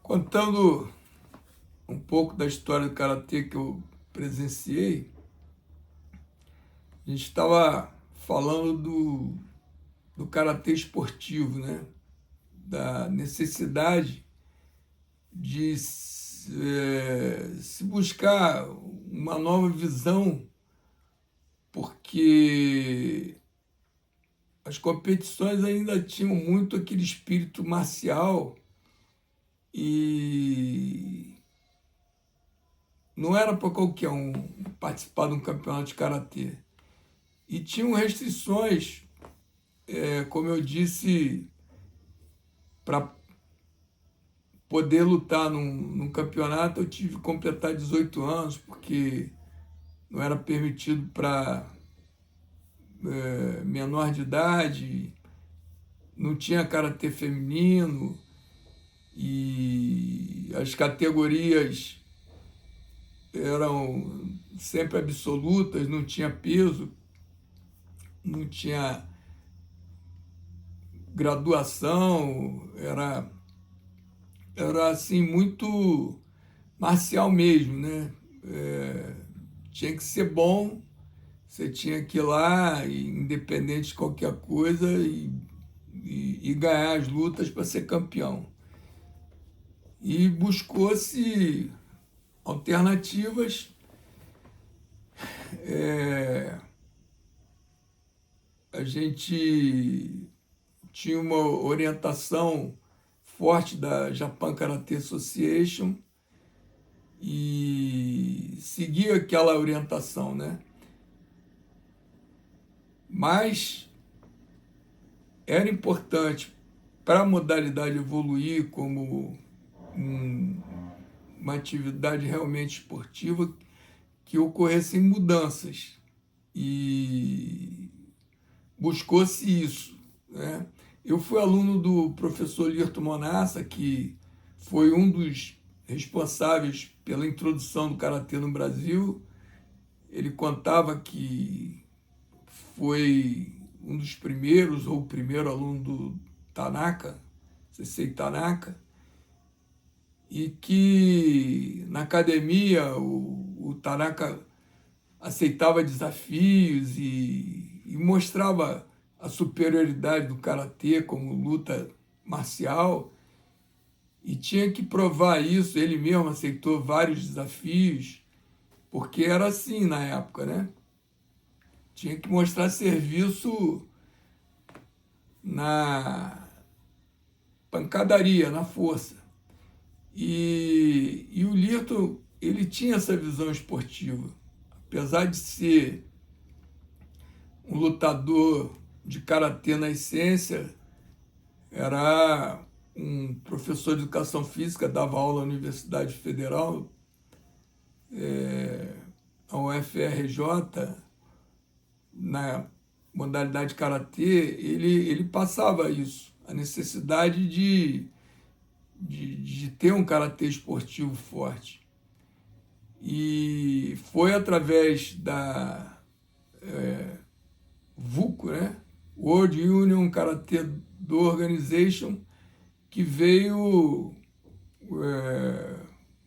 Contando um pouco da história do karatê que eu presenciei, a gente estava falando do karatê esportivo, né? Da necessidade de se buscar uma nova visão, porque as competições ainda tinham muito aquele espírito marcial e não era para qualquer um participar de um campeonato de karatê. E tinham restrições, como eu disse, para poder lutar num campeonato. Eu tive que completar 18 anos, porque não era permitido para menor de idade, não tinha karatê feminino, e as categorias eram sempre absolutas, não tinha peso, não tinha graduação, era assim muito marcial mesmo, né? Tinha que ser bom, você tinha que ir lá, independente de qualquer coisa, e ganhar as lutas para ser campeão. E buscou-se alternativas. A gente tinha uma orientação forte da Japan Karate Association e seguia aquela orientação, né? Mas era importante para a modalidade evoluir como uma atividade realmente esportiva que ocorressem mudanças, e buscou-se isso, né? Eu fui aluno do professor Lirto Monassa, que foi um dos responsáveis pela introdução do karatê no Brasil. Ele contava que foi um dos primeiros, ou o primeiro aluno do Tanaka, Sensei Tanaka, e que na academia o Tanaka aceitava desafios e mostrava a superioridade do karatê como luta marcial, e tinha que provar isso. Ele mesmo aceitou vários desafios, porque era assim na época, né? Tinha que mostrar serviço na pancadaria, na força. E o Lirto, ele tinha essa visão esportiva. Apesar de ser um lutador de karatê na essência, era um professor de educação física, dava aula na Universidade Federal, a UFRJ, na modalidade karatê. Ele passava isso, a necessidade de ter um karatê esportivo forte. E foi através da VUCO, né? World Union Karate Do Organization, que veio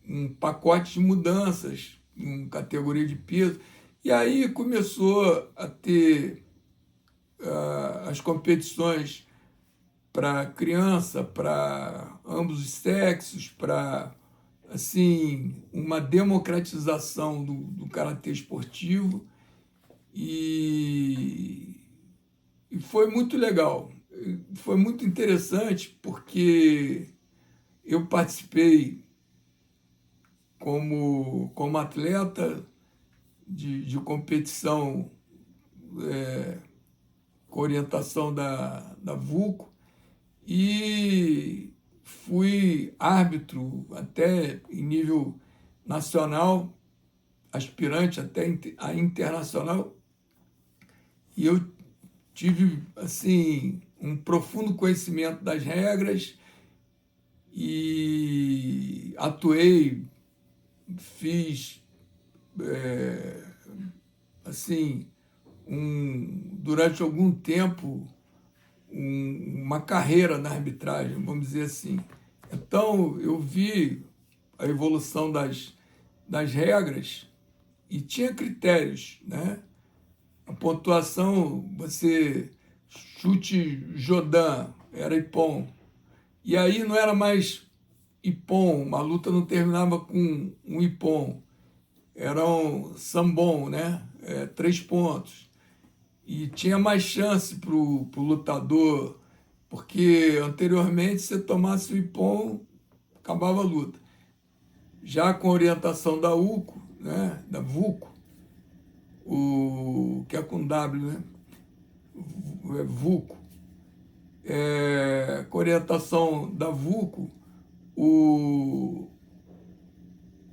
um pacote de mudanças em categoria de peso. E aí começou a ter as competições para criança, para ambos os sexos, para assim uma democratização do karatê esportivo, e foi muito legal. Foi muito interessante, porque eu participei como atleta de competição com orientação da VUCO, e fui árbitro até em nível nacional, aspirante até a internacional, e eu tive assim um profundo conhecimento das regras e atuei, fiz assim durante algum tempo uma carreira na arbitragem, vamos dizer assim. Então, eu vi a evolução das regras e tinha critérios, né? A pontuação, você chute Jodan, era Ippon. E aí não era mais Ippon, uma luta não terminava com um Ippon. Era um Sambon, né? 3 pontos. E tinha mais chance para o lutador, porque anteriormente, se você tomasse o Ippon, acabava a luta. Já com a orientação da UCO, né? Da VUCO, que é com W, né? VUCO. Com a orientação da VUCO, o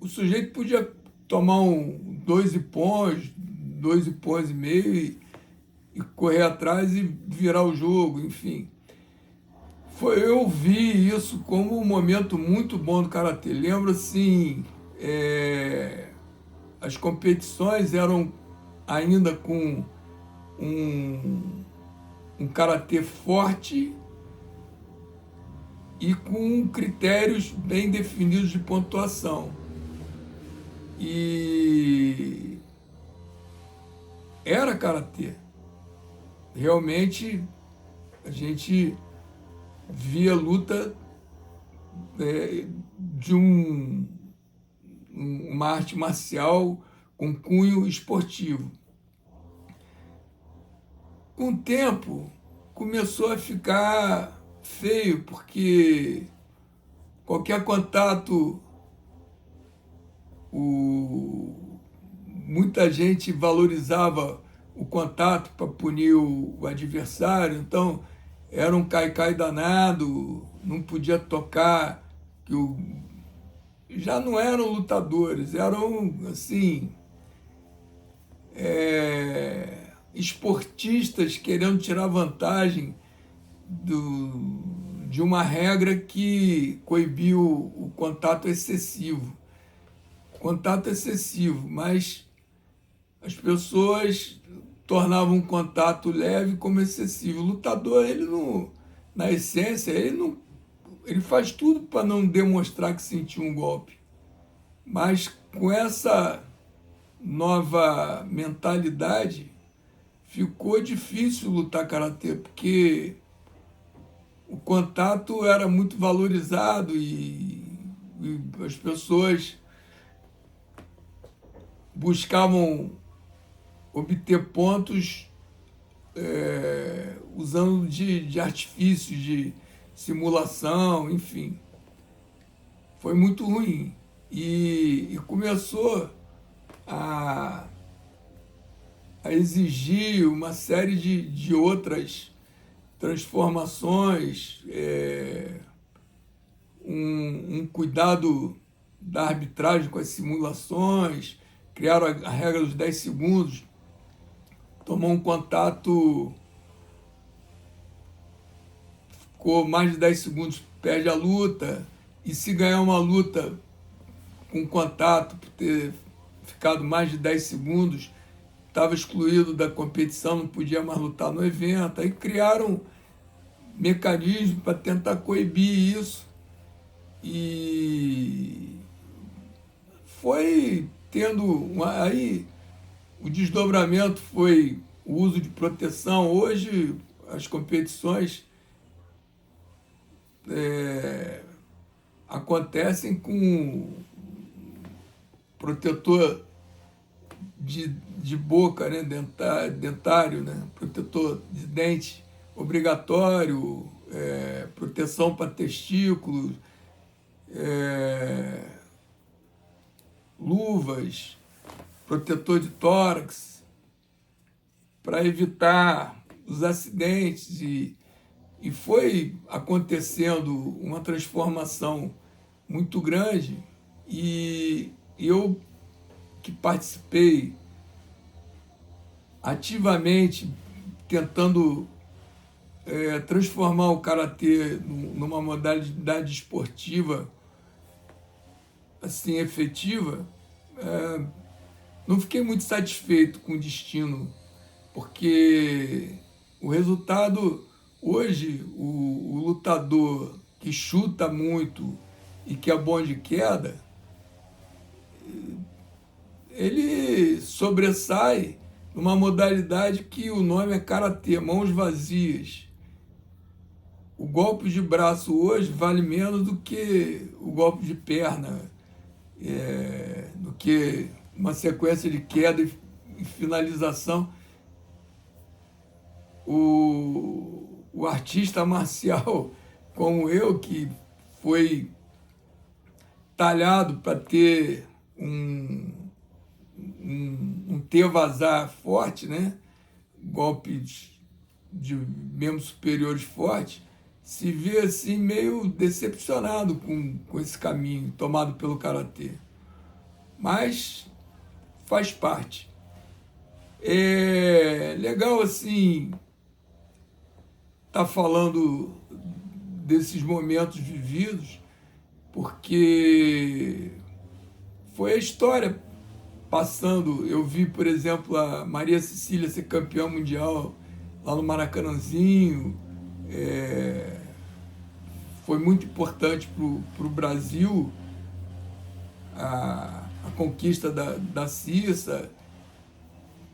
sujeito podia tomar dois Ippons e meio e correr atrás e virar o jogo, enfim. Eu vi isso como um momento muito bom do Karatê. Lembro, assim, as competições eram ainda com um Karatê forte e com critérios bem definidos de pontuação. E era Karatê. Realmente, a gente via luta de uma arte marcial com cunho esportivo. Com o tempo, começou a ficar feio, porque qualquer contato, muita gente valorizava o contato para punir o adversário, então era um cai-cai danado, não podia tocar, já não eram lutadores, eram, assim, esportistas querendo tirar vantagem de uma regra que coibiu o contato excessivo. Contato excessivo, mas as pessoas tornavam um contato leve como excessivo. O lutador, ele não, na essência, ele faz tudo para não demonstrar que sentiu um golpe. Mas com essa nova mentalidade, ficou difícil lutar karatê, porque o contato era muito valorizado e as pessoas buscavam obter pontos usando de artifícios, de simulação, enfim. Foi muito ruim. E começou a exigir uma série de outras transformações, um cuidado da arbitragem com as simulações, criaram a regra dos 10 segundos, tomou um contato, ficou mais de 10 segundos, perde a luta, e se ganhar uma luta com contato, por ter ficado mais de 10 segundos, estava excluído da competição, não podia mais lutar no evento. Aí criaram mecanismos para tentar coibir isso. E foi tendo... Aí o desdobramento foi o uso de proteção. Hoje as competições acontecem com protetor de boca, né, dentário, né, protetor de dente obrigatório, proteção para testículos, luvas, protetor de tórax, para evitar os acidentes. E foi acontecendo uma transformação muito grande, e eu, que participei ativamente tentando transformar o karatê numa modalidade esportiva assim efetiva, não fiquei muito satisfeito com o destino, porque o resultado hoje, o lutador que chuta muito, e que é bom de queda, ele sobressai numa modalidade que o nome é karatê, mãos vazias. O golpe de braço hoje vale menos do que o golpe de perna, do que uma sequência de queda e finalização. O artista marcial como eu, que foi talhado para ter um T-vazar forte, né? Golpes de membros superiores fortes, se vê assim meio decepcionado com esse caminho tomado pelo karatê. Mas faz parte. É legal assim estar falando desses momentos vividos, porque foi a história passando. Eu vi, por exemplo, a Maria Cecília ser campeã mundial lá no Maracanãzinho. Foi muito importante para o Brasil a conquista da Cissa,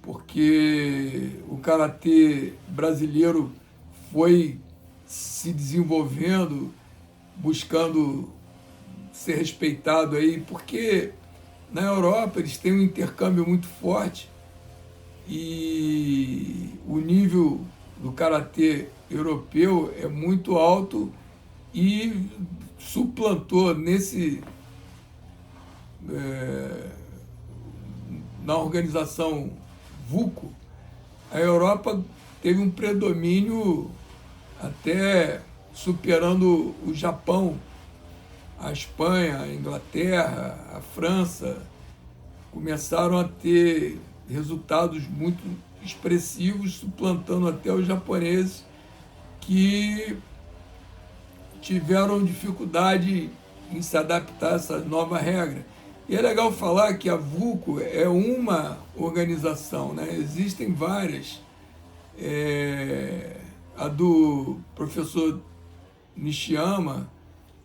porque o karatê brasileiro foi se desenvolvendo, buscando ser respeitado aí, porque na Europa eles têm um intercâmbio muito forte e o nível do karatê europeu é muito alto e suplantou na organização VUCO. A Europa teve um predomínio até superando o Japão, a Espanha, a Inglaterra, a França. Começaram a ter resultados muito expressivos, suplantando até os japoneses, que tiveram dificuldade em se adaptar a essa nova regra. E é legal falar que a VUCO é uma organização, né? Existem várias. A do professor Nishiyama,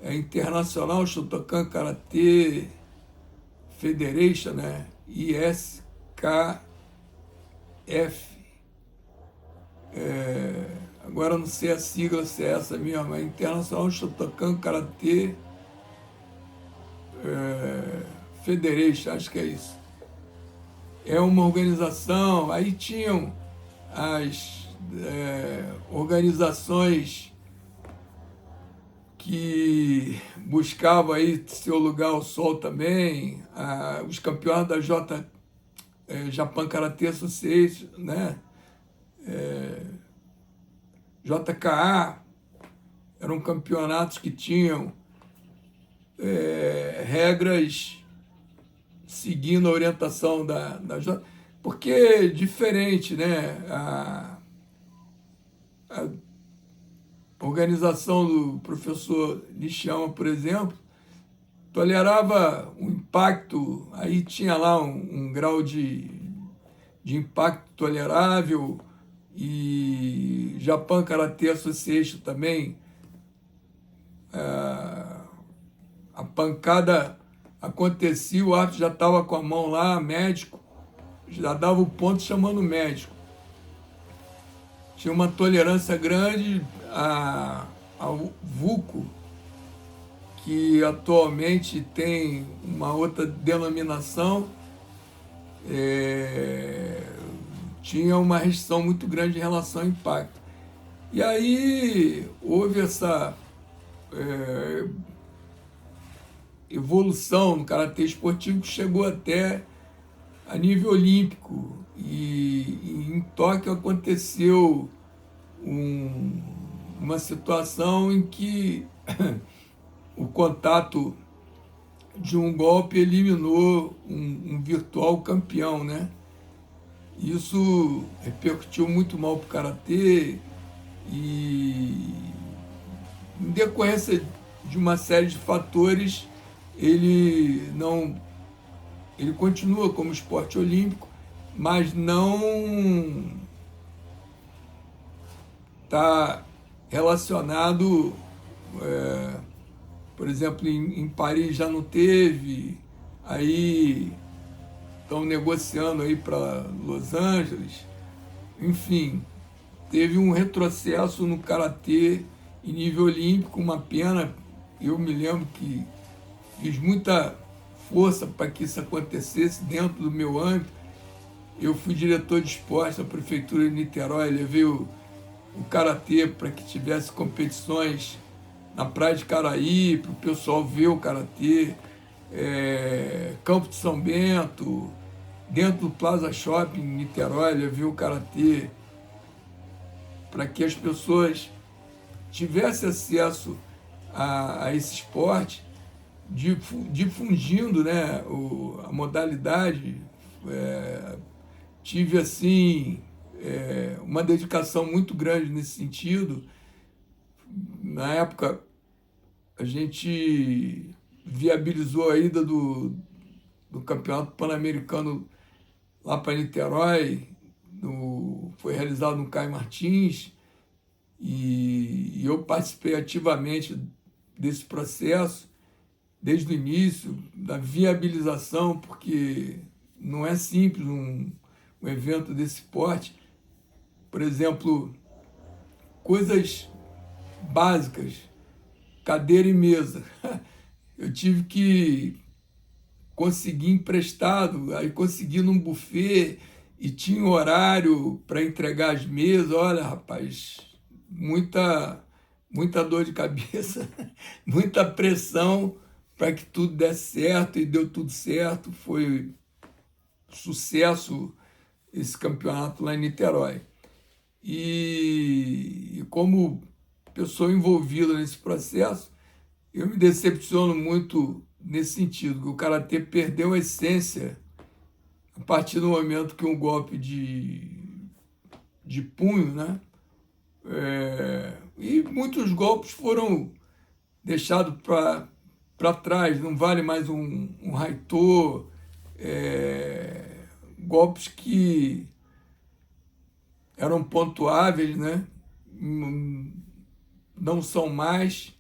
é International Shotokan Karate Federation, né? ISKF. Agora não sei a sigla se é essa mesmo, é International Shotokan Karate Federation, acho que é isso. É uma organização, aí tinham as organizações que buscavam aí seu lugar ao sol também, os campeões da Japan Karate Association, né? JKA, eram campeonatos que tinham regras seguindo a orientação da J, porque é diferente, né? A organização do professor Nishiyama, por exemplo, tolerava um impacto, aí tinha lá um grau de impacto tolerável, e Japan Karate Association também, a pancada acontecia, o árbitro já estava com a mão lá, médico, já dava o ponto chamando o médico. Tinha uma tolerância grande ao VUCO, que atualmente tem uma outra denominação, tinha uma restrição muito grande em relação ao impacto. E aí houve essa evolução no karatê esportivo que chegou até a nível olímpico. E em Tóquio aconteceu uma situação em que o contato de um golpe eliminou um virtual campeão, né? Isso repercutiu muito mal para o karatê e, em decorrência de uma série de fatores, ele continua como esporte olímpico, mas não está relacionado Por exemplo, em Paris já não teve, aí estão negociando aí para Los Angeles. Enfim, teve um retrocesso no karatê em nível olímpico, uma pena. Eu me lembro que fiz muita força para que isso acontecesse dentro do meu âmbito. Eu fui diretor de esporte da Prefeitura de Niterói, levei o karatê para que tivesse competições na Praia de Caraí, para o pessoal ver o karatê, Campo de São Bento, dentro do Plaza Shopping em Niterói, levei o karatê para que as pessoas tivessem acesso a esse esporte, difundindo, né, a modalidade. Tive assim uma dedicação muito grande nesse sentido. Na época, a gente viabilizou a ida do Campeonato Pan-Americano lá para Niterói, foi realizado no Caio Martins, e eu participei ativamente desse processo, desde o início, da viabilização, porque não é simples um evento desse porte. Por exemplo, coisas básicas, cadeira e mesa. Eu tive que conseguir emprestado, aí consegui num buffet e tinha horário para entregar as mesas. Olha, rapaz, muita dor de cabeça, muita pressão para que tudo desse certo, e deu tudo certo. Foi sucesso esse campeonato lá em Niterói. E como pessoa envolvida nesse processo, eu me decepciono muito nesse sentido, que o karatê perdeu a essência a partir do momento que um golpe de punho, né? E muitos golpes foram deixados para trás, não vale mais um haitô, golpes que eram pontuáveis, né? Não são mais.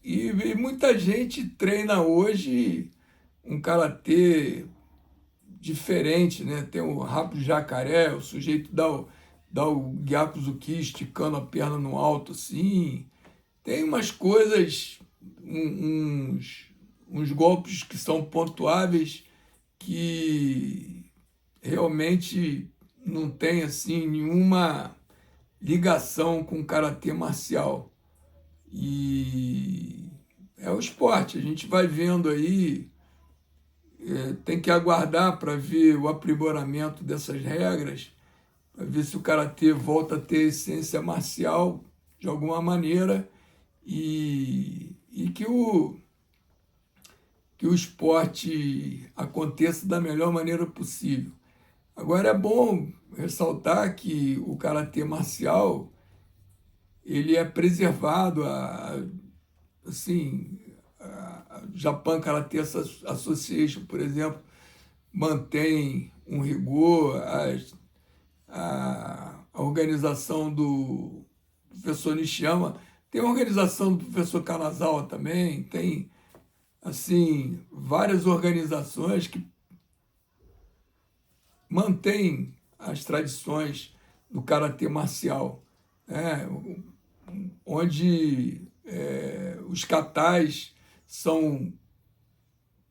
E muita gente treina hoje um karatê diferente, né? Tem o rabo de jacaré, o sujeito dá o Gyakuzuki esticando a perna no alto assim. Tem umas coisas, uns golpes que são pontuáveis, que realmente não tem assim nenhuma ligação com o karatê marcial. E é o esporte, a gente vai vendo aí, tem que aguardar para ver o aprimoramento dessas regras, para ver se o karatê volta a ter essência marcial de alguma maneira, e que o esporte aconteça da melhor maneira possível. Agora é bom ressaltar que o karatê marcial ele é preservado, assim, a Japan Karate Association, por exemplo, mantém um rigor, a organização do professor Nishiyama, tem a organização do professor Kanazawa também, tem assim várias organizações que mantêm as tradições do karatê marcial, né? Onde os katais são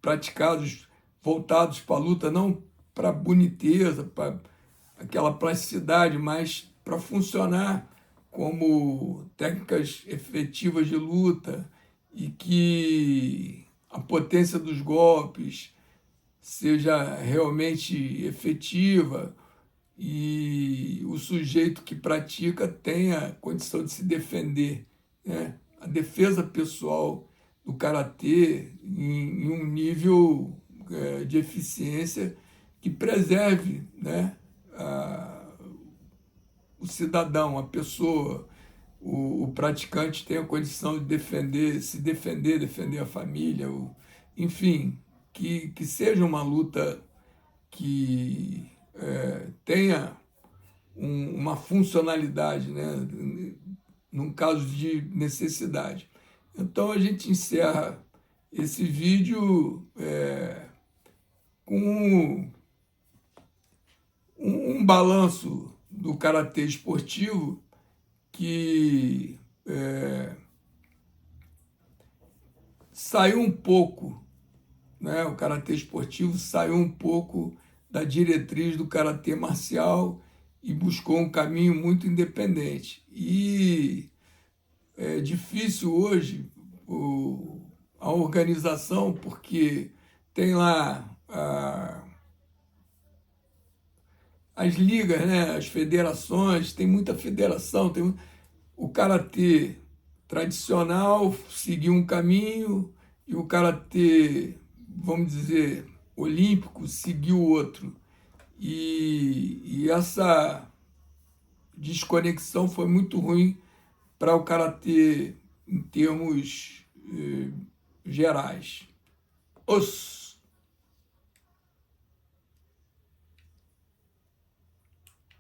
praticados voltados para a luta, não para boniteza, para aquela plasticidade, mas para funcionar como técnicas efetivas de luta, e que a potência dos golpes seja realmente efetiva e o sujeito que pratica tenha condição de se defender, né? A defesa pessoal do karatê em um nível de eficiência que preserve, né, o cidadão, a pessoa, o praticante tenha condição de defender a família, enfim, que seja uma luta que tenha uma funcionalidade, né, num caso de necessidade. Então a gente encerra esse vídeo com um balanço do karatê esportivo que saiu um pouco, né? O karatê esportivo saiu um pouco da diretriz do karatê marcial e buscou um caminho muito independente. E é difícil hoje a organização, porque tem lá as ligas, né? As federações, tem muita federação, o karatê tradicional seguiu um caminho e o karatê, vamos dizer, olímpico seguiu outro. E essa desconexão foi muito ruim para o karatê em termos gerais. Os